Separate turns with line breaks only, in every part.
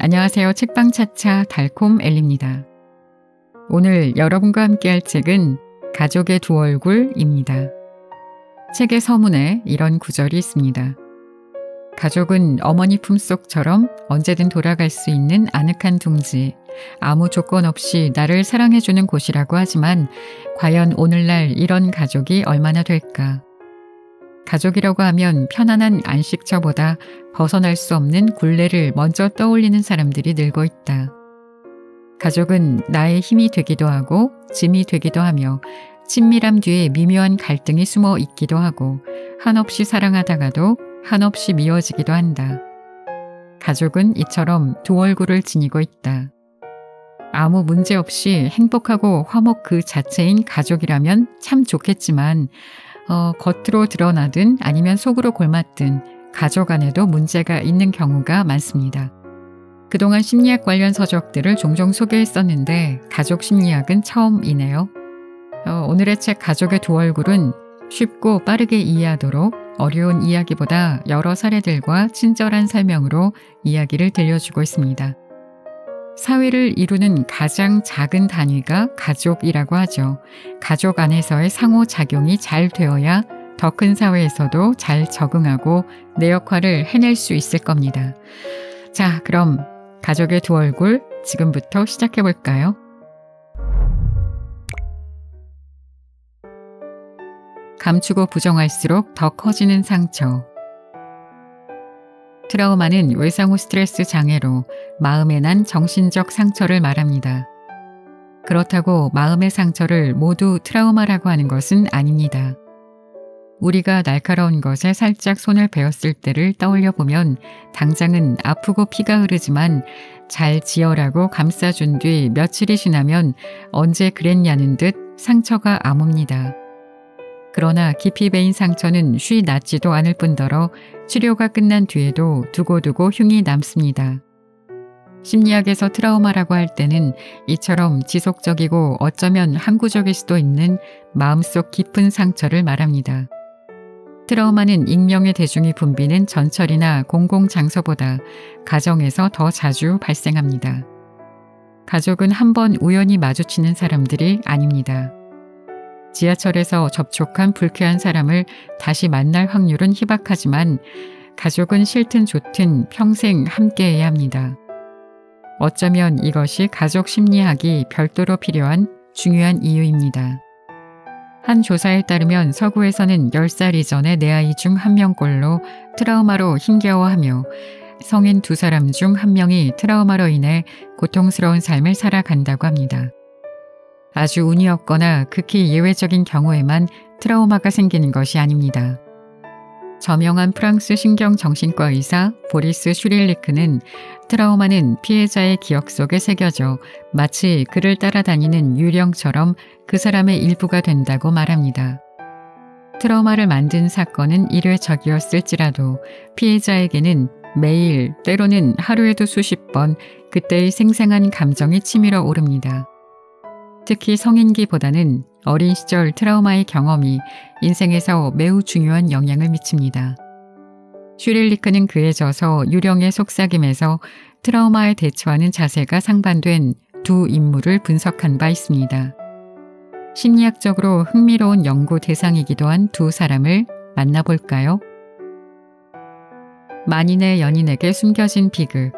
안녕하세요. 책방차차 달콤 엘리입니다. 오늘 여러분과 함께 할 책은 가족의 두 얼굴입니다. 책의 서문에 이런 구절이 있습니다. 가족은 어머니 품속처럼 언제든 돌아갈 수 있는 아늑한 둥지, 아무 조건 없이 나를 사랑해주는 곳이라고 하지만 과연 오늘날 이런 가족이 얼마나 될까? 가족이라고 하면 편안한 안식처보다 벗어날 수 없는 굴레를 먼저 떠올리는 사람들이 늘고 있다. 가족은 나의 힘이 되기도 하고 짐이 되기도 하며 친밀함 뒤에 미묘한 갈등이 숨어 있기도 하고 한없이 사랑하다가도 한없이 미워지기도 한다. 가족은 이처럼 두 얼굴을 지니고 있다. 아무 문제 없이 행복하고 화목 그 자체인 가족이라면 참 좋겠지만 겉으로 드러나든 아니면 속으로 골맞든 가족 안에도 문제가 있는 경우가 많습니다. 그동안 심리학 관련 서적들을 종종 소개했었는데 가족 심리학은 처음이네요. 오늘의 책 가족의 두 얼굴은 쉽고 빠르게 이해하도록 어려운 이야기보다 여러 사례들과 친절한 설명으로 이야기를 들려주고 있습니다. 사회를 이루는 가장 작은 단위가 가족이라고 하죠. 가족 안에서의 상호작용이 잘 되어야 더 큰 사회에서도 잘 적응하고 내 역할을 해낼 수 있을 겁니다. 자, 그럼 가족의 두 얼굴 지금부터 시작해 볼까요? 감추고 부정할수록 더 커지는 상처. 트라우마는 외상 후 스트레스 장애로 마음에 난 정신적 상처를 말합니다. 그렇다고 마음의 상처를 모두 트라우마라고 하는 것은 아닙니다. 우리가 날카로운 것에 살짝 손을 베었을 때를 떠올려 보면 당장은 아프고 피가 흐르지만 잘 지어라고 감싸준 뒤 며칠이 지나면 언제 그랬냐는 듯 상처가 아뭅니다. 그러나 깊이 베인 상처는 쉬 낫지도 않을 뿐더러 치료가 끝난 뒤에도 두고두고 흉이 남습니다. 심리학에서 트라우마라고 할 때는 이처럼 지속적이고 어쩌면 항구적일 수도 있는 마음속 깊은 상처를 말합니다. 트라우마는 익명의 대중이 붐비는 전철이나 공공장소보다 가정에서 더 자주 발생합니다. 가족은 한 번 우연히 마주치는 사람들이 아닙니다. 지하철에서 접촉한 불쾌한 사람을 다시 만날 확률은 희박하지만 가족은 싫든 좋든 평생 함께해야 합니다. 어쩌면 이것이 가족 심리학이 별도로 필요한 중요한 이유입니다. 한 조사에 따르면 서구에서는 10살 이전의 내 아이 중 1명꼴로 트라우마로 힘겨워하며 성인 2사람 중 1명이 트라우마로 인해 고통스러운 삶을 살아간다고 합니다. 아주 운이 없거나 극히 예외적인 경우에만 트라우마가 생기는 것이 아닙니다. 저명한 프랑스 신경정신과 의사 보리스 슈릴리크는 트라우마는 피해자의 기억 속에 새겨져 마치 그를 따라다니는 유령처럼 그 사람의 일부가 된다고 말합니다. 트라우마를 만든 사건은 일회적이었을지라도 피해자에게는 매일 때로는 하루에도 수십 번 그때의 생생한 감정이 치밀어 오릅니다. 특히 성인기보다는 어린 시절 트라우마의 경험이 인생에서 매우 중요한 영향을 미칩니다. 슈릴리크는 그에 져서 유령의 속삭임에서 트라우마에 대처하는 자세가 상반된 두 인물을 분석한 바 있습니다. 심리학적으로 흥미로운 연구 대상이기도 한 두 사람을 만나볼까요? 만인의 연인에게 숨겨진 비극.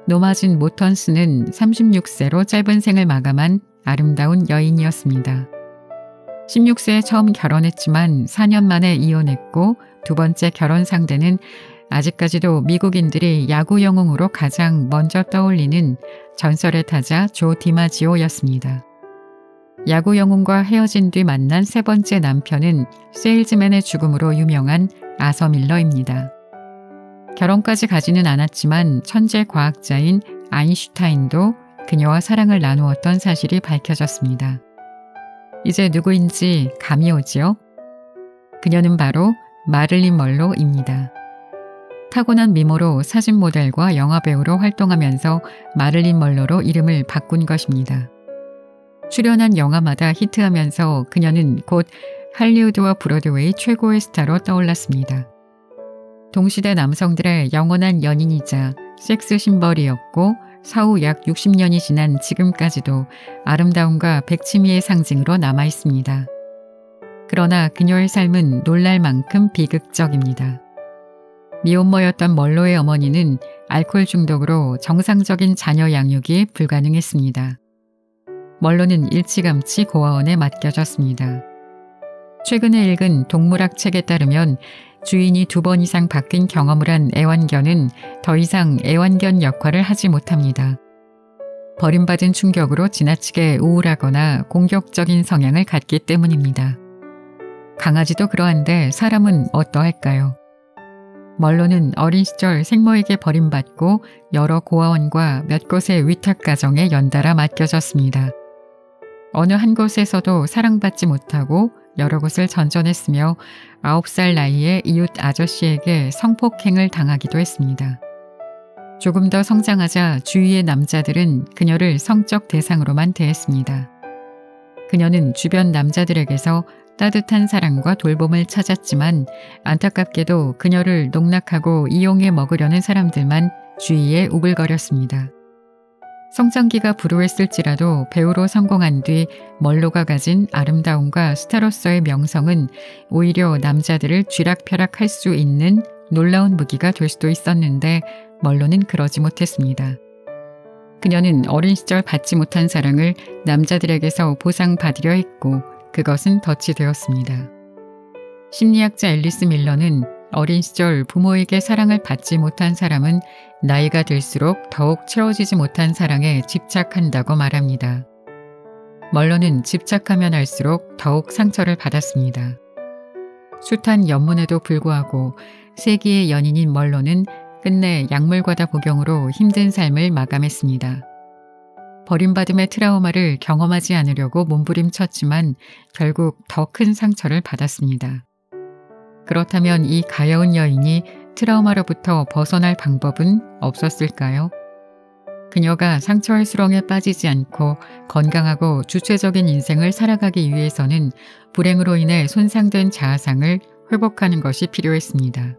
노마진 모턴스는 36세로 짧은 생을 마감한 아름다운 여인이었습니다. 16세에 처음 결혼했지만 4년 만에 이혼했고 두 번째 결혼 상대는 아직까지도 미국인들이 야구 영웅으로 가장 먼저 떠올리는 전설의 타자 조 디마지오였습니다. 야구 영웅과 헤어진 뒤 만난 세 번째 남편은 세일즈맨의 죽음으로 유명한 아서 밀러입니다. 결혼까지 가지는 않았지만 천재 과학자인 아인슈타인도 그녀와 사랑을 나누었던 사실이 밝혀졌습니다. 이제 누구인지 감이 오지요? 그녀는 바로 마릴린 먼로입니다. 타고난 미모로 사진 모델과 영화배우로 활동하면서 마릴린 먼로로 이름을 바꾼 것입니다. 출연한 영화마다 히트하면서 그녀는 곧 할리우드와 브로드웨이 최고의 스타로 떠올랐습니다. 동시대 남성들의 영원한 연인이자 섹스 심벌이었고 사후 약 60년이 지난 지금까지도 아름다움과 백치미의 상징으로 남아 있습니다. 그러나 그녀의 삶은 놀랄 만큼 비극적입니다. 미혼모였던 멀로의 어머니는 알코올 중독으로 정상적인 자녀 양육이 불가능했습니다. 멀로는 일찌감치 고아원에 맡겨졌습니다. 최근에 읽은 동물학 책에 따르면 주인이 2번 이상 바뀐 경험을 한 애완견은 더 이상 애완견 역할을 하지 못합니다. 버림받은 충격으로 지나치게 우울하거나 공격적인 성향을 갖기 때문입니다. 강아지도 그러한데 사람은 어떠할까요? 멀로는 어린 시절 생모에게 버림받고 여러 고아원과 몇 곳의 위탁가정에 연달아 맡겨졌습니다. 어느 한 곳에서도 사랑받지 못하고 여러 곳을 전전했으며 9살 나이에 이웃 아저씨에게 성폭행을 당하기도 했습니다. 조금 더 성장하자 주위의 남자들은 그녀를 성적 대상으로만 대했습니다. 그녀는 주변 남자들에게서 따뜻한 사랑과 돌봄을 찾았지만 안타깝게도 그녀를 농락하고 이용해 먹으려는 사람들만 주위에 우글거렸습니다. 성장기가 불우했을지라도 배우로 성공한 뒤 멀로가 가진 아름다움과 스타로서의 명성은 오히려 남자들을 쥐락펴락할 수 있는 놀라운 무기가 될 수도 있었는데 멀로는 그러지 못했습니다. 그녀는 어린 시절 받지 못한 사랑을 남자들에게서 보상받으려 했고 그것은 덫이 되었습니다. 심리학자 앨리스 밀러는 어린 시절 부모에게 사랑을 받지 못한 사람은 나이가 들수록 더욱 채워지지 못한 사랑에 집착한다고 말합니다. 멀로는 집착하면 할수록 더욱 상처를 받았습니다. 숱한 연문에도 불구하고 세기의 연인인 멀로는 끝내 약물과다 복용으로 힘든 삶을 마감했습니다. 버림받음의 트라우마를 경험하지 않으려고 몸부림쳤지만 결국 더 큰 상처를 받았습니다. 그렇다면 이 가여운 여인이 트라우마로부터 벗어날 방법은 없었을까요? 그녀가 상처의 수렁에 빠지지 않고 건강하고 주체적인 인생을 살아가기 위해서는 불행으로 인해 손상된 자아상을 회복하는 것이 필요했습니다.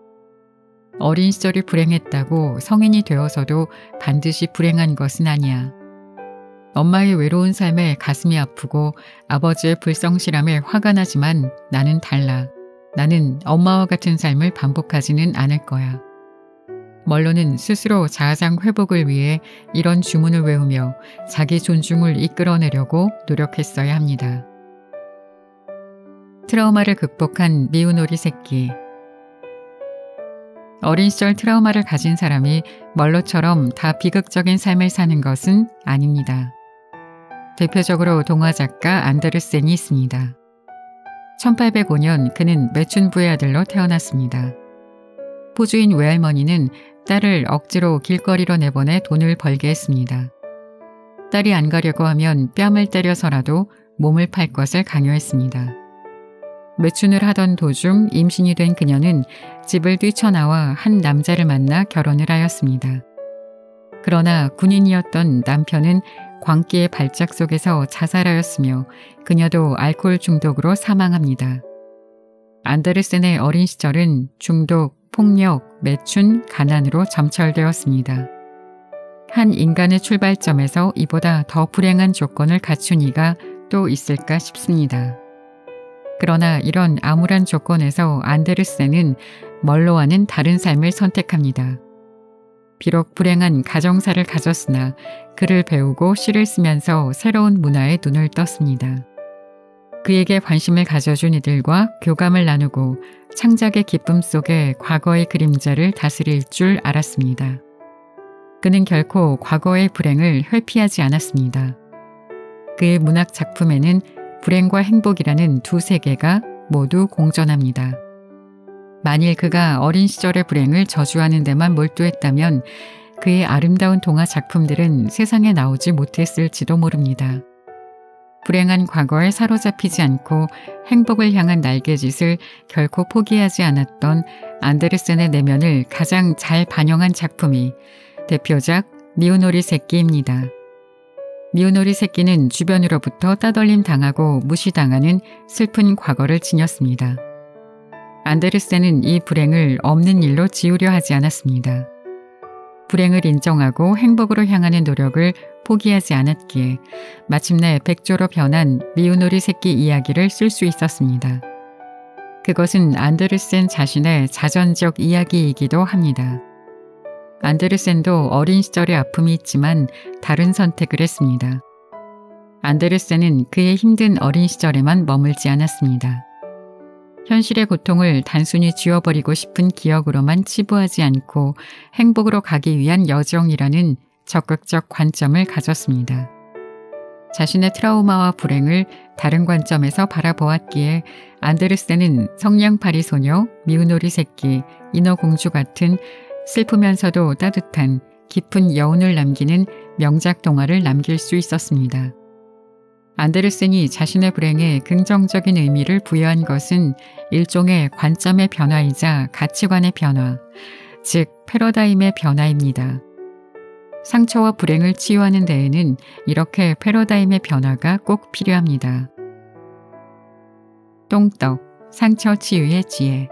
어린 시절이 불행했다고 성인이 되어서도 반드시 불행한 것은 아니야. 엄마의 외로운 삶에 가슴이 아프고 아버지의 불성실함에 화가 나지만 나는 달라. 나는 엄마와 같은 삶을 반복하지는 않을 거야. 멀로는 스스로 자아상 회복을 위해 이런 주문을 외우며 자기 존중을 이끌어내려고 노력했어야 합니다. 트라우마를 극복한 미운 오리 새끼. 어린 시절 트라우마를 가진 사람이 멀로처럼 다 비극적인 삶을 사는 것은 아닙니다. 대표적으로 동화작가 안데르센이 있습니다. 1805년 그는 매춘부의 아들로 태어났습니다. 포주인 외할머니는 딸을 억지로 길거리로 내보내 돈을 벌게 했습니다. 딸이 안 가려고 하면 뺨을 때려서라도 몸을 팔 것을 강요했습니다. 매춘을 하던 도중 임신이 된 그녀는 집을 뛰쳐나와 한 남자를 만나 결혼을 하였습니다. 그러나 군인이었던 남편은 광기의 발작 속에서 자살하였으며 그녀도 알코올 중독으로 사망합니다. 안데르센의 어린 시절은 중독, 폭력, 매춘, 가난으로 점철되었습니다. 한 인간의 출발점에서 이보다 더 불행한 조건을 갖춘 이가 또 있을까 싶습니다. 그러나 이런 암울한 조건에서 안데르센은 멀로와는 다른 삶을 선택합니다. 비록 불행한 가정사를 가졌으나 글을 배우고 시를 쓰면서 새로운 문화에 눈을 떴습니다. 그에게 관심을 가져준 이들과 교감을 나누고 창작의 기쁨 속에 과거의 그림자를 다스릴 줄 알았습니다. 그는 결코 과거의 불행을 회피하지 않았습니다. 그의 문학 작품에는 불행과 행복이라는 두 세계가 모두 공존합니다. 만일 그가 어린 시절의 불행을 저주하는 데만 몰두했다면 그의 아름다운 동화 작품들은 세상에 나오지 못했을지도 모릅니다. 불행한 과거에 사로잡히지 않고 행복을 향한 날개짓을 결코 포기하지 않았던 안데르센의 내면을 가장 잘 반영한 작품이 대표작 미운 오리 새끼입니다. 미운 오리 새끼는 주변으로부터 따돌림 당하고 무시당하는 슬픈 과거를 지녔습니다. 안데르센은 이 불행을 없는 일로 지우려 하지 않았습니다. 불행을 인정하고 행복으로 향하는 노력을 포기하지 않았기에 마침내 백조로 변한 미운오리 새끼 이야기를 쓸 수 있었습니다. 그것은 안데르센 자신의 자전적 이야기이기도 합니다. 안데르센도 어린 시절의 아픔이 있지만 다른 선택을 했습니다. 안데르센은 그의 힘든 어린 시절에만 머물지 않았습니다. 현실의 고통을 단순히 지워버리고 싶은 기억으로만 치부하지 않고 행복으로 가기 위한 여정이라는 적극적 관점을 가졌습니다. 자신의 트라우마와 불행을 다른 관점에서 바라보았기에 안데르센은 성냥팔이 소녀, 미운오리 새끼, 인어공주 같은 슬프면서도 따뜻한 깊은 여운을 남기는 명작 동화를 남길 수 있었습니다. 안데르센이 자신의 불행에 긍정적인 의미를 부여한 것은 일종의 관점의 변화이자 가치관의 변화, 즉 패러다임의 변화입니다. 상처와 불행을 치유하는 데에는 이렇게 패러다임의 변화가 꼭 필요합니다. 똥떡, 상처 치유의 지혜.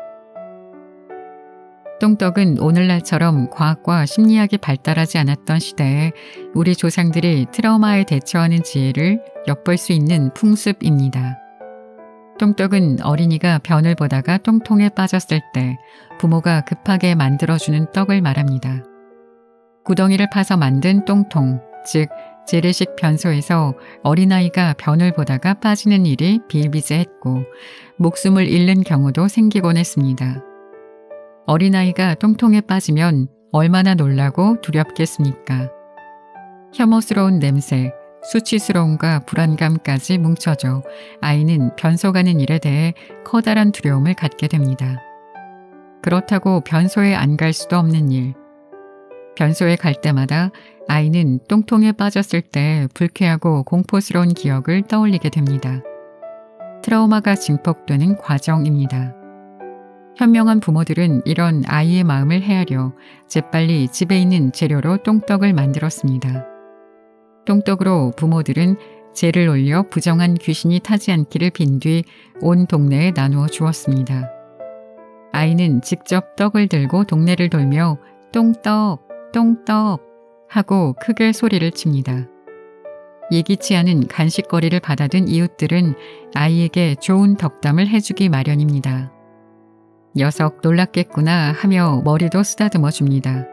똥떡은 오늘날처럼 과학과 심리학이 발달하지 않았던 시대에 우리 조상들이 트라우마에 대처하는 지혜를 엿볼 수 있는 풍습입니다. 똥떡은 어린이가 변을 보다가 똥통에 빠졌을 때 부모가 급하게 만들어주는 떡을 말합니다. 구덩이를 파서 만든 똥통, 즉 재래식 변소에서 어린아이가 변을 보다가 빠지는 일이 비일비재했고 목숨을 잃는 경우도 생기곤 했습니다. 어린아이가 똥통에 빠지면 얼마나 놀라고 두렵겠습니까? 혐오스러운 냄새, 수치스러움과 불안감까지 뭉쳐져 아이는 변소 가는 일에 대해 커다란 두려움을 갖게 됩니다. 그렇다고 변소에 안 갈 수도 없는 일. 변소에 갈 때마다 아이는 똥통에 빠졌을 때 불쾌하고 공포스러운 기억을 떠올리게 됩니다. 트라우마가 증폭되는 과정입니다. 현명한 부모들은 이런 아이의 마음을 헤아려 재빨리 집에 있는 재료로 똥떡을 만들었습니다. 똥떡으로 부모들은 재를 올려 부정한 귀신이 타지 않기를 빈 뒤 온 동네에 나누어 주었습니다. 아이는 직접 떡을 들고 동네를 돌며 똥떡, 똥떡 하고 크게 소리를 칩니다. 예기치 않은 간식거리를 받아든 이웃들은 아이에게 좋은 덕담을 해주기 마련입니다. 녀석 놀랐겠구나 하며 머리도 쓰다듬어 줍니다.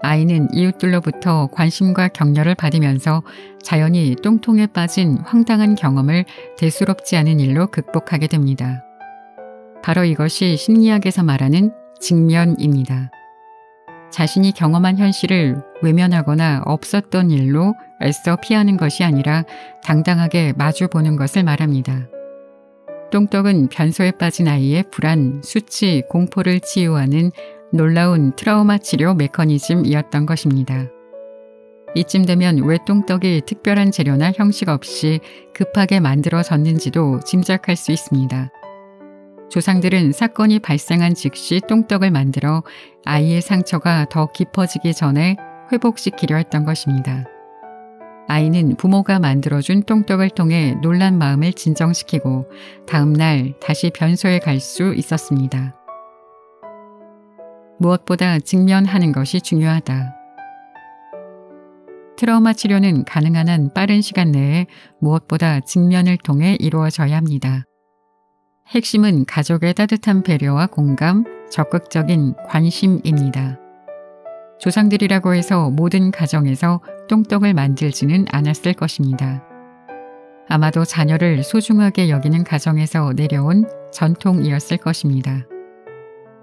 아이는 이웃들로부터 관심과 격려를 받으면서 자연히 똥통에 빠진 황당한 경험을 대수롭지 않은 일로 극복하게 됩니다. 바로 이것이 심리학에서 말하는 직면입니다. 자신이 경험한 현실을 외면하거나 없었던 일로 애써 피하는 것이 아니라 당당하게 마주보는 것을 말합니다. 똥떡은 변소에 빠진 아이의 불안, 수치, 공포를 치유하는 놀라운 트라우마 치료 메커니즘이었던 것입니다. 이쯤 되면 왜 똥떡이 특별한 재료나 형식 없이 급하게 만들어졌는지도 짐작할 수 있습니다. 조상들은 사건이 발생한 즉시 똥떡을 만들어 아이의 상처가 더 깊어지기 전에 회복시키려 했던 것입니다. 아이는 부모가 만들어준 똥떡을 통해 놀란 마음을 진정시키고 다음 날 다시 변소에 갈 수 있었습니다. 무엇보다 직면하는 것이 중요하다. 트라우마 치료는 가능한 한 빠른 시간 내에 무엇보다 직면을 통해 이루어져야 합니다. 핵심은 가족의 따뜻한 배려와 공감, 적극적인 관심입니다. 조상들이라고 해서 모든 가정에서 똥떡을 만들지는 않았을 것입니다. 아마도 자녀를 소중하게 여기는 가정에서 내려온 전통이었을 것입니다.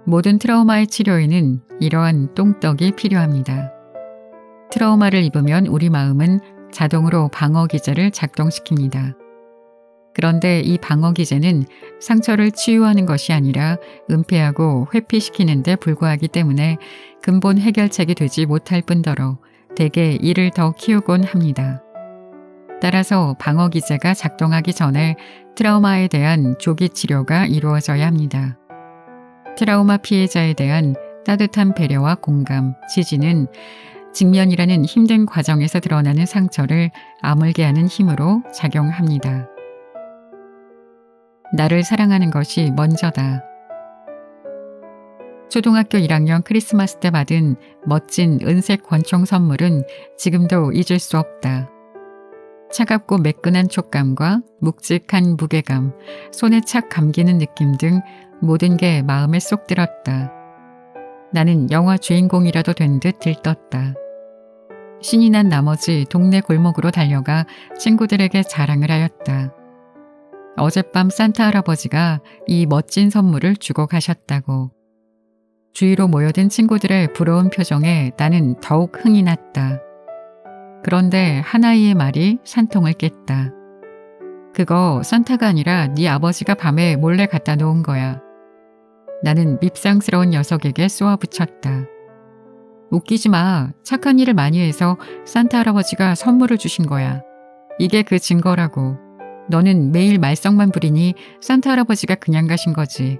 모든 트라우마의 치료에는 이러한 똥떡이 필요합니다. 트라우마를 입으면 우리 마음은 자동으로 방어기제를 작동시킵니다. 그런데 이 방어기제는 상처를 치유하는 것이 아니라 은폐하고 회피시키는 데 불과하기 때문에 근본 해결책이 되지 못할 뿐더러 대개 이를 더 키우곤 합니다. 따라서 방어기제가 작동하기 전에 트라우마에 대한 조기 치료가 이루어져야 합니다. 트라우마 피해자에 대한 따뜻한 배려와 공감, 지지는 직면이라는 힘든 과정에서 드러나는 상처를 아물게 하는 힘으로 작용합니다. 나를 사랑하는 것이 먼저다. 초등학교 1학년 크리스마스 때 받은 멋진 은색 권총 선물은 지금도 잊을 수 없다. 차갑고 매끈한 촉감과 묵직한 무게감, 손에 착 감기는 느낌 등 모든 게 마음에 쏙 들었다. 나는 영화 주인공이라도 된 듯 들떴다. 신이 난 나머지 동네 골목으로 달려가 친구들에게 자랑을 하였다. 어젯밤 산타 할아버지가 이 멋진 선물을 주고 가셨다고. 주위로 모여든 친구들의 부러운 표정에 나는 더욱 흥이 났다. 그런데 한 아이의 말이 산통을 깼다. 그거 산타가 아니라 네 아버지가 밤에 몰래 갖다 놓은 거야. 나는 밉상스러운 녀석에게 쏘아붙였다. 웃기지 마. 착한 일을 많이 해서 산타 할아버지가 선물을 주신 거야. 이게 그 증거라고. 너는 매일 말썽만 부리니 산타 할아버지가 그냥 가신 거지.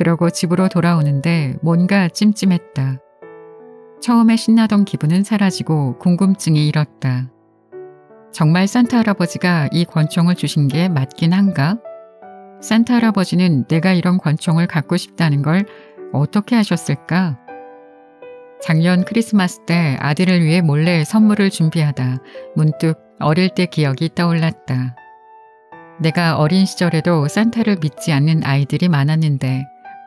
그러고 집으로 돌아오는데 뭔가 찜찜했다. 처음에 신나던 기분은 사라지고 궁금증이 일었다. 정말 산타 할아버지가 이 권총을 주신 게 맞긴 한가? 산타 할아버지는 내가 이런 권총을 갖고 싶다는 걸 어떻게 하셨을까? 작년 크리스마스 때 아들을 위해 몰래 선물을 준비하다 문득 어릴 때 기억이 떠올랐다. 내가 어린 시절에도 산타를 믿지 않는 아이들이 많았는데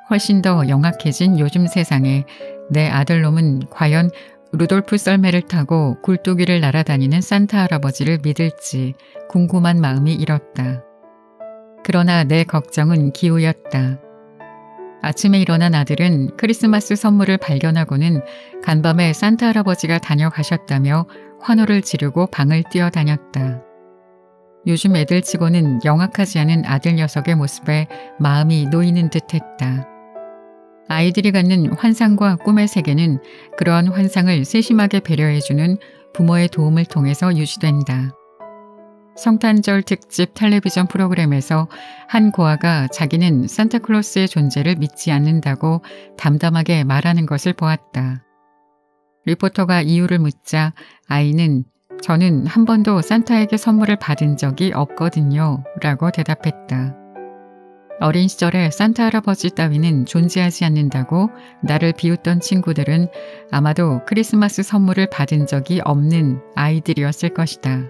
훨씬 더 영악해진 요즘 세상에 내 아들놈은 과연 루돌프 썰매를 타고 굴뚝위를 날아다니는 산타 할아버지를 믿을지 궁금한 마음이 일었다. 그러나 내 걱정은 기우였다. 아침에 일어난 아들은 크리스마스 선물을 발견하고는 간밤에 산타 할아버지가 다녀가셨다며 환호를 지르고 방을 뛰어다녔다. 요즘 애들치고는 영악하지 않은 아들 녀석의 모습에 마음이 놓이는 듯했다. 아이들이 갖는 환상과 꿈의 세계는 그러한 환상을 세심하게 배려해주는 부모의 도움을 통해서 유지된다. 성탄절 특집 텔레비전 프로그램에서 한 고아가 자기는 산타클로스의 존재를 믿지 않는다고 담담하게 말하는 것을 보았다. 리포터가 이유를 묻자 아이는 저는 한 번도 산타에게 선물을 받은 적이 없거든요 라고 대답했다. 어린 시절에 산타 할아버지 따위는 존재하지 않는다고 나를 비웃던 친구들은 아마도 크리스마스 선물을 받은 적이 없는 아이들이었을 것이다.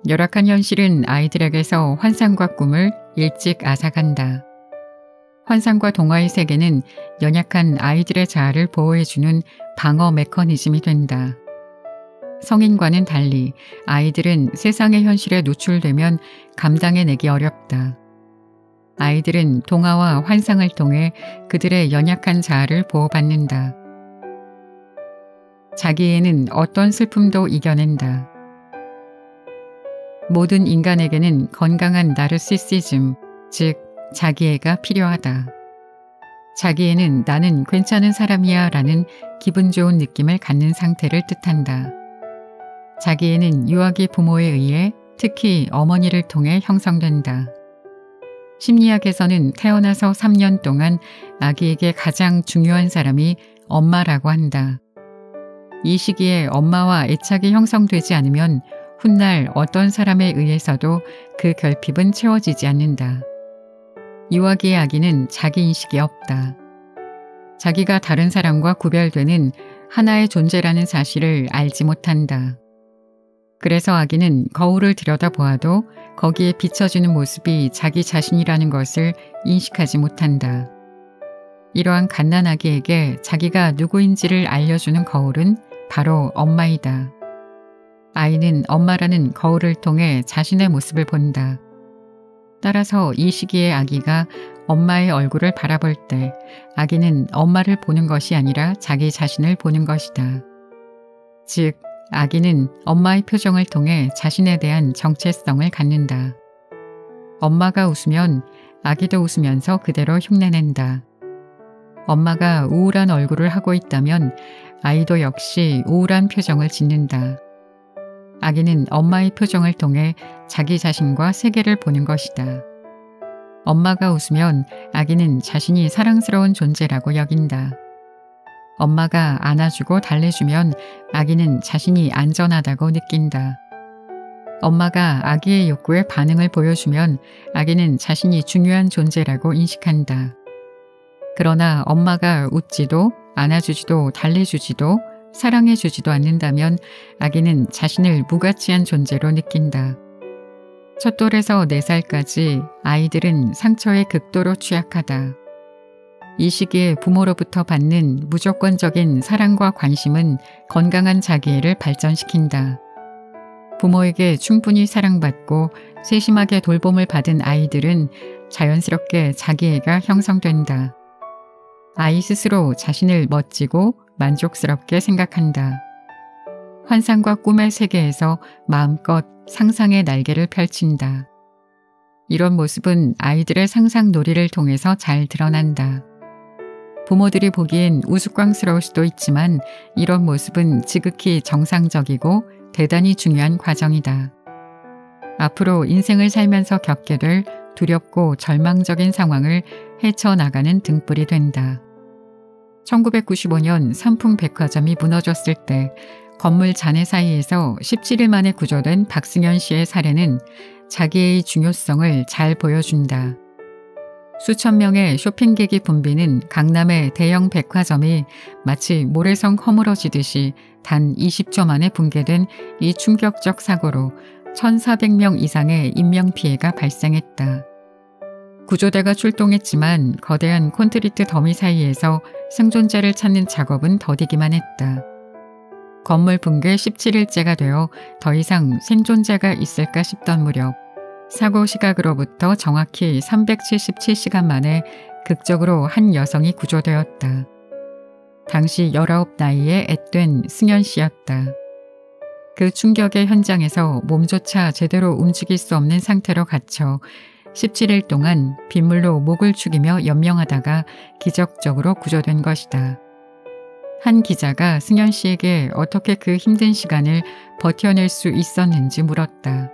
열악한 현실은 아이들에게서 환상과 꿈을 일찍 앗아간다. 환상과 동화의 세계는 연약한 아이들의 자아를 보호해주는 방어 메커니즘이 된다. 성인과는 달리 아이들은 세상의 현실에 노출되면 감당해내기 어렵다. 아이들은 동화와 환상을 통해 그들의 연약한 자아를 보호받는다. 자기애는 어떤 슬픔도 이겨낸다. 모든 인간에게는 건강한 나르시시즘, 즉 자기애가 필요하다. 자기애는 나는 괜찮은 사람이야 라는 기분 좋은 느낌을 갖는 상태를 뜻한다. 자기애는 유아기 부모에 의해 특히 어머니를 통해 형성된다. 심리학에서는 태어나서 3년 동안 아기에게 가장 중요한 사람이 엄마라고 한다. 이 시기에 엄마와 애착이 형성되지 않으면 훗날 어떤 사람에 의해서도 그 결핍은 채워지지 않는다. 유아기의 아기는 자기인식이 없다. 자기가 다른 사람과 구별되는 하나의 존재라는 사실을 알지 못한다. 그래서 아기는 거울을 들여다보아도 거기에 비춰지는 모습이 자기 자신이라는 것을 인식하지 못한다. 이러한 갓난아기에게 자기가 누구인지를 알려주는 거울은 바로 엄마이다. 아이는 엄마라는 거울을 통해 자신의 모습을 본다. 따라서 이 시기의 아기가 엄마의 얼굴을 바라볼 때 아기는 엄마를 보는 것이 아니라 자기 자신을 보는 것이다. 즉, 아기는 엄마의 표정을 통해 자신에 대한 정체성을 갖는다. 엄마가 웃으면 아기도 웃으면서 그대로 흉내낸다. 엄마가 우울한 얼굴을 하고 있다면 아이도 역시 우울한 표정을 짓는다. 아기는 엄마의 표정을 통해 자기 자신과 세계를 보는 것이다. 엄마가 웃으면 아기는 자신이 사랑스러운 존재라고 여긴다. 엄마가 안아주고 달래주면 아기는 자신이 안전하다고 느낀다. 엄마가 아기의 욕구에 반응을 보여주면 아기는 자신이 중요한 존재라고 인식한다. 그러나 엄마가 웃지도 안아주지도 달래주지도 사랑해주지도 않는다면 아기는 자신을 무가치한 존재로 느낀다. 첫 돌에서 4살까지 아이들은 상처에 극도로 취약하다. 이 시기에 부모로부터 받는 무조건적인 사랑과 관심은 건강한 자기애를 발전시킨다. 부모에게 충분히 사랑받고 세심하게 돌봄을 받은 아이들은 자연스럽게 자기애가 형성된다. 아이 스스로 자신을 멋지고 만족스럽게 생각한다. 환상과 꿈의 세계에서 마음껏 상상의 날개를 펼친다. 이런 모습은 아이들의 상상 놀이를 통해서 잘 드러난다. 부모들이 보기엔 우스꽝스러울 수도 있지만 이런 모습은 지극히 정상적이고 대단히 중요한 과정이다. 앞으로 인생을 살면서 겪게 될 두렵고 절망적인 상황을 헤쳐나가는 등불이 된다. 1995년 삼풍백화점이 무너졌을 때 건물 잔해 사이에서 17일 만에 구조된 박승현 씨의 사례는 자기의 중요성을 잘 보여준다. 수천 명의 쇼핑객이 붐비는 강남의 대형 백화점이 마치 모래성 허물어지듯이 단 20초 만에 붕괴된 이 충격적 사고로 1,400명 이상의 인명피해가 발생했다. 구조대가 출동했지만 거대한 콘크리트 더미 사이에서 생존자를 찾는 작업은 더디기만 했다. 건물 붕괴 17일째가 되어 더 이상 생존자가 있을까 싶던 무렵 사고 시각으로부터 정확히 377시간 만에 극적으로 한 여성이 구조되었다. 당시 19 나이의 앳된 승현 씨였다. 그 충격의 현장에서 몸조차 제대로 움직일 수 없는 상태로 갇혀 17일 동안 빗물로 목을 축이며 연명하다가 기적적으로 구조된 것이다. 한 기자가 승현 씨에게 어떻게 그 힘든 시간을 버텨낼 수 있었는지 물었다.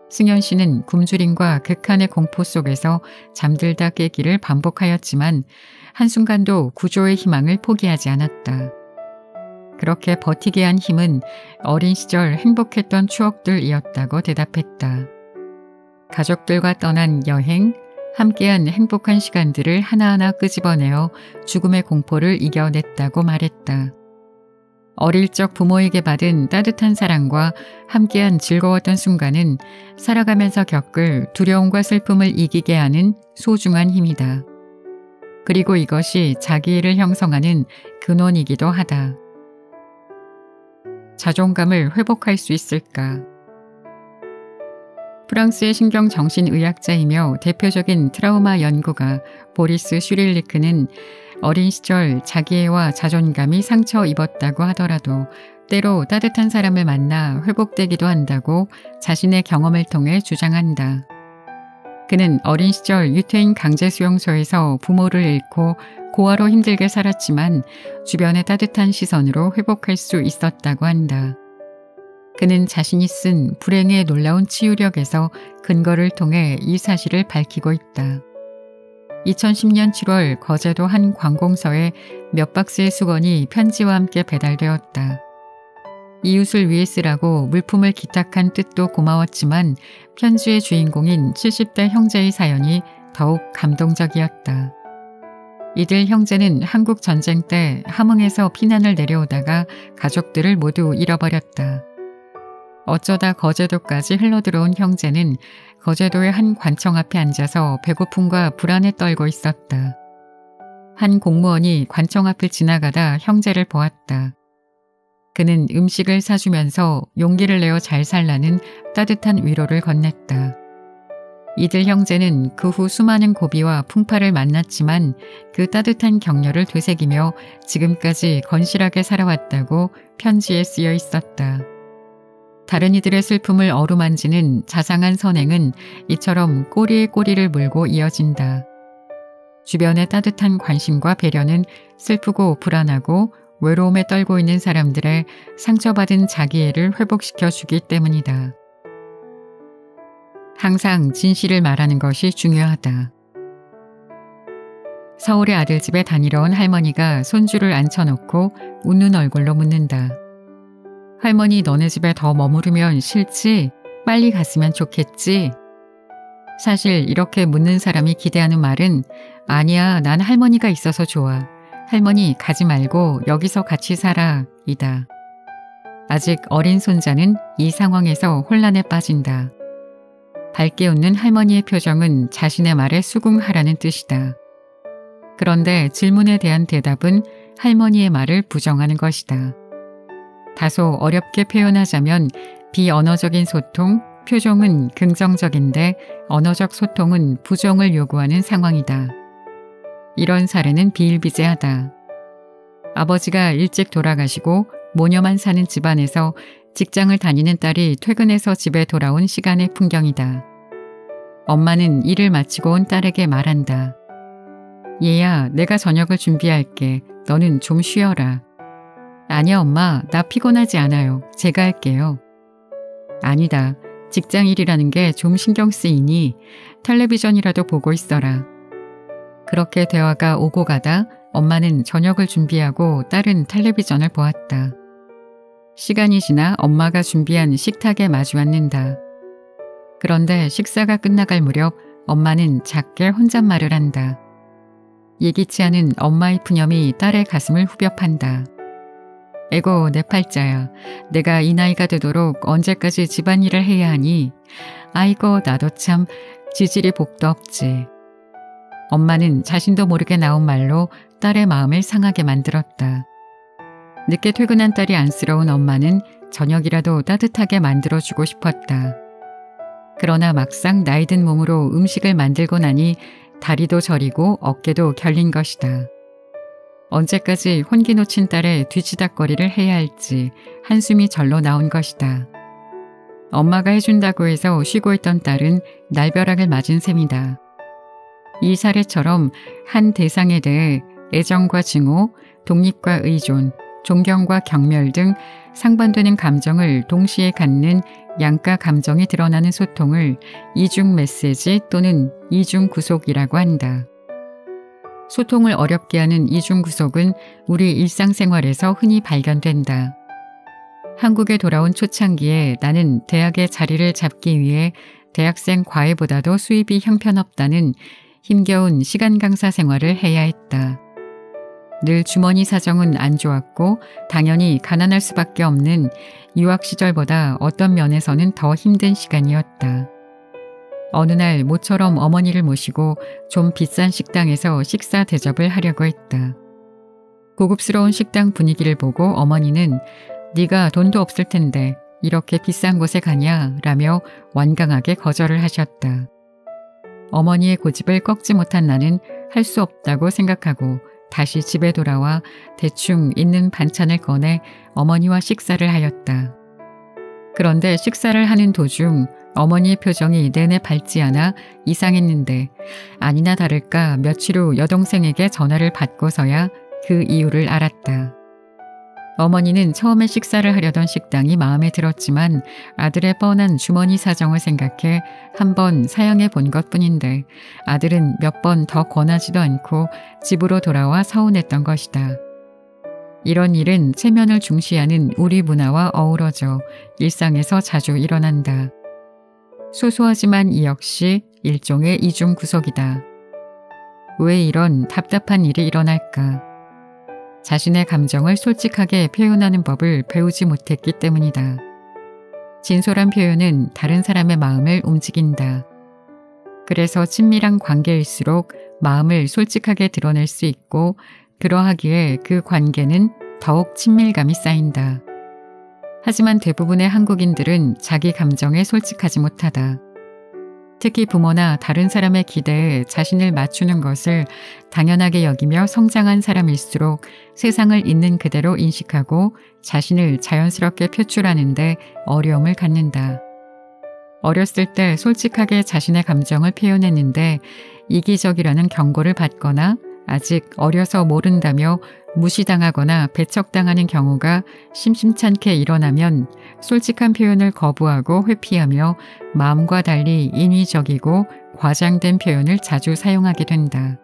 승현 씨는 굶주림과 극한의 공포 속에서 잠들다 깨기를 반복하였지만 한순간도 구조의 희망을 포기하지 않았다. 그렇게 버티게 한 힘은 어린 시절 행복했던 추억들이었다고 대답했다. 가족들과 떠난 여행, 함께한 행복한 시간들을 하나하나 끄집어내어 죽음의 공포를 이겨냈다고 말했다. 어릴 적 부모에게 받은 따뜻한 사랑과 함께한 즐거웠던 순간은 살아가면서 겪을 두려움과 슬픔을 이기게 하는 소중한 힘이다. 그리고 이것이 자기애를 형성하는 근원이기도 하다. 자존감을 회복할 수 있을까? 프랑스의 신경정신의학자이며 대표적인 트라우마 연구가 보리스 슈릴리크는 어린 시절 자기애와 자존감이 상처 입었다고 하더라도 때로 따뜻한 사람을 만나 회복되기도 한다고 자신의 경험을 통해 주장한다. 그는 어린 시절 유태인 강제수용소에서 부모를 잃고 고아로 힘들게 살았지만 주변의 따뜻한 시선으로 회복할 수 있었다고 한다. 그는 자신이 쓴 불행의 놀라운 치유력에서 근거를 통해 이 사실을 밝히고 있다. 2010년 7월 거제도 한 관공서에 몇 박스의 수건이 편지와 함께 배달되었다. 이웃을 위해 쓰라고 물품을 기탁한 뜻도 고마웠지만 편지의 주인공인 70대 형제의 사연이 더욱 감동적이었다. 이들 형제는 한국 전쟁 때 함흥에서 피난을 내려오다가 가족들을 모두 잃어버렸다. 어쩌다 거제도까지 흘러들어온 형제는 거제도의 한 관청 앞에 앉아서 배고픔과 불안에 떨고 있었다. 한 공무원이 관청 앞을 지나가다 형제를 보았다. 그는 음식을 사주면서 용기를 내어 잘 살라는 따뜻한 위로를 건넸다. 이들 형제는 그 후 수많은 고비와 풍파를 만났지만 그 따뜻한 격려를 되새기며 지금까지 건실하게 살아왔다고 편지에 쓰여 있었다. 다른 이들의 슬픔을 어루만지는 자상한 선행은 이처럼 꼬리에 꼬리를 물고 이어진다. 주변의 따뜻한 관심과 배려는 슬프고 불안하고 외로움에 떨고 있는 사람들의 상처받은 자기애를 회복시켜 주기 때문이다. 항상 진실을 말하는 것이 중요하다. 서울의 아들 집에 다니러 온 할머니가 손주를 앉혀놓고 웃는 얼굴로 묻는다. 할머니, 너네 집에 더 머무르면 싫지? 빨리 갔으면 좋겠지? 사실 이렇게 묻는 사람이 기대하는 말은 아니야, 난 할머니가 있어서 좋아. 할머니 가지 말고 여기서 같이 살아. 이다. 아직 어린 손자는 이 상황에서 혼란에 빠진다. 밝게 웃는 할머니의 표정은 자신의 말에 수긍하라는 뜻이다. 그런데 질문에 대한 대답은 할머니의 말을 부정하는 것이다. 다소 어렵게 표현하자면 비언어적인 소통, 표정은 긍정적인데 언어적 소통은 부정을 요구하는 상황이다. 이런 사례는 비일비재하다. 아버지가 일찍 돌아가시고 모녀만 사는 집안에서 직장을 다니는 딸이 퇴근해서 집에 돌아온 시간의 풍경이다. 엄마는 일을 마치고 온 딸에게 말한다. 얘야, 내가 저녁을 준비할게. 너는 좀 쉬어라. 아니야, 엄마. 나 피곤하지 않아요. 제가 할게요. 아니다. 직장 일이라는 게 좀 신경 쓰이니 텔레비전이라도 보고 있어라. 그렇게 대화가 오고 가다 엄마는 저녁을 준비하고 딸은 텔레비전을 보았다. 시간이 지나 엄마가 준비한 식탁에 마주 앉는다. 그런데 식사가 끝나갈 무렵 엄마는 작게 혼잣말을 한다. 예기치 않은 엄마의 푸념이 딸의 가슴을 후벼 판다. 에고 내 팔자야. 내가 이 나이가 되도록 언제까지 집안일을 해야 하니. 아이고 나도 참 지질이 복도 없지. 엄마는 자신도 모르게 나온 말로 딸의 마음을 상하게 만들었다. 늦게 퇴근한 딸이 안쓰러운 엄마는 저녁이라도 따뜻하게 만들어주고 싶었다. 그러나 막상 나이든 몸으로 음식을 만들고 나니 다리도 저리고 어깨도 결린 것이다. 언제까지 혼기 놓친 딸의 뒤치다꺼리를 해야 할지 한숨이 절로 나온 것이다. 엄마가 해준다고 해서 쉬고 있던 딸은 날벼락을 맞은 셈이다. 이 사례처럼 한 대상에 대해 애정과 증오, 독립과 의존, 존경과 경멸 등 상반되는 감정을 동시에 갖는 양가 감정이 드러나는 소통을 이중 메시지 또는 이중 구속이라고 한다. 소통을 어렵게 하는 이중 구속은 우리 일상생활에서 흔히 발견된다. 한국에 돌아온 초창기에 나는 대학의 자리를 잡기 위해 대학생 과외보다도 수입이 형편없다는 힘겨운 시간 강사 생활을 해야 했다. 늘 주머니 사정은 안 좋았고 당연히 가난할 수밖에 없는 유학 시절보다 어떤 면에서는 더 힘든 시간이었다. 어느 날 모처럼 어머니를 모시고 좀 비싼 식당에서 식사 대접을 하려고 했다. 고급스러운 식당 분위기를 보고 어머니는 네가 돈도 없을 텐데 이렇게 비싼 곳에 가냐 라며 완강하게 거절을 하셨다. 어머니의 고집을 꺾지 못한 나는 할 수 없다고 생각하고 다시 집에 돌아와 대충 있는 반찬을 꺼내 어머니와 식사를 하였다. 그런데 식사를 하는 도중 어머니의 표정이 내내 밝지 않아 이상했는데 아니나 다를까 며칠 후 여동생에게 전화를 받고서야 그 이유를 알았다. 어머니는 처음에 식사를 하려던 식당이 마음에 들었지만 아들의 뻔한 주머니 사정을 생각해 한번 사양해 본 것뿐인데 아들은 몇 번 더 권하지도 않고 집으로 돌아와 서운했던 것이다. 이런 일은 체면을 중시하는 우리 문화와 어우러져 일상에서 자주 일어난다. 소소하지만 이 역시 일종의 이중 구속이다. 왜 이런 답답한 일이 일어날까? 자신의 감정을 솔직하게 표현하는 법을 배우지 못했기 때문이다. 진솔한 표현은 다른 사람의 마음을 움직인다. 그래서 친밀한 관계일수록 마음을 솔직하게 드러낼 수 있고 그러하기에 그 관계는 더욱 친밀감이 쌓인다. 하지만 대부분의 한국인들은 자기 감정에 솔직하지 못하다. 특히 부모나 다른 사람의 기대에 자신을 맞추는 것을 당연하게 여기며 성장한 사람일수록 세상을 있는 그대로 인식하고 자신을 자연스럽게 표출하는 데 어려움을 갖는다. 어렸을 때 솔직하게 자신의 감정을 표현했는데 이기적이라는 경고를 받거나 아직 어려서 모른다며 무시당하거나 배척당하는 경우가 심심찮게 일어나면 솔직한 표현을 거부하고 회피하며 마음과 달리 인위적이고 과장된 표현을 자주 사용하게 된다.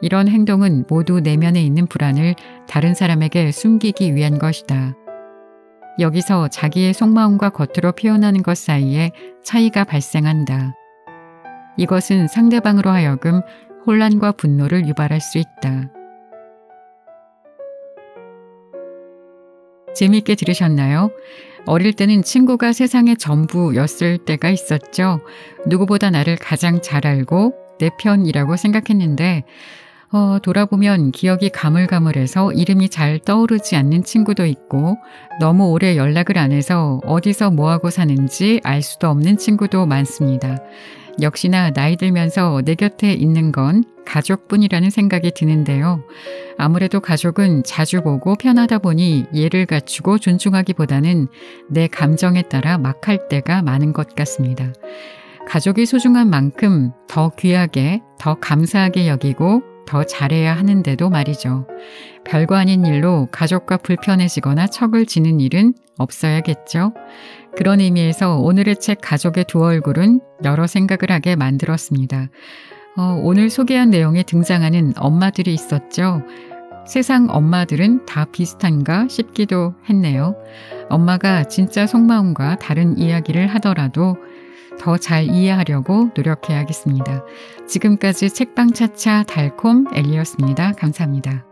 이런 행동은 모두 내면에 있는 불안을 다른 사람에게 숨기기 위한 것이다. 여기서 자기의 속마음과 겉으로 표현하는 것 사이에 차이가 발생한다. 이것은 상대방으로 하여금 혼란과 분노를 유발할 수 있다. 재미있게 들으셨나요? 어릴 때는 친구가 세상의 전부였을 때가 있었죠. 누구보다 나를 가장 잘 알고 내 편이라고 생각했는데 돌아보면 기억이 가물가물해서 이름이 잘 떠오르지 않는 친구도 있고 너무 오래 연락을 안 해서 어디서 뭐하고 사는지 알 수도 없는 친구도 많습니다. 역시나 나이 들면서 내 곁에 있는 건 가족뿐이라는 생각이 드는데요. 아무래도 가족은 자주 보고 편하다 보니 예를 갖추고 존중하기보다는 내 감정에 따라 막 할 때가 많은 것 같습니다. 가족이 소중한 만큼 더 귀하게, 더 감사하게 여기고 더 잘해야 하는데도 말이죠. 별거 아닌 일로 가족과 불편해지거나 척을 지는 일은 없어야겠죠. 그런 의미에서 오늘의 책 가족의 두 얼굴은 여러 생각을 하게 만들었습니다. 오늘 소개한 내용에 등장하는 엄마들이 있었죠. 세상 엄마들은 다 비슷한가 싶기도 했네요. 엄마가 진짜 속마음과 다른 이야기를 하더라도 더 잘 이해하려고 노력해야겠습니다. 지금까지 책방차차 달콤 엘리였습니다. 감사합니다.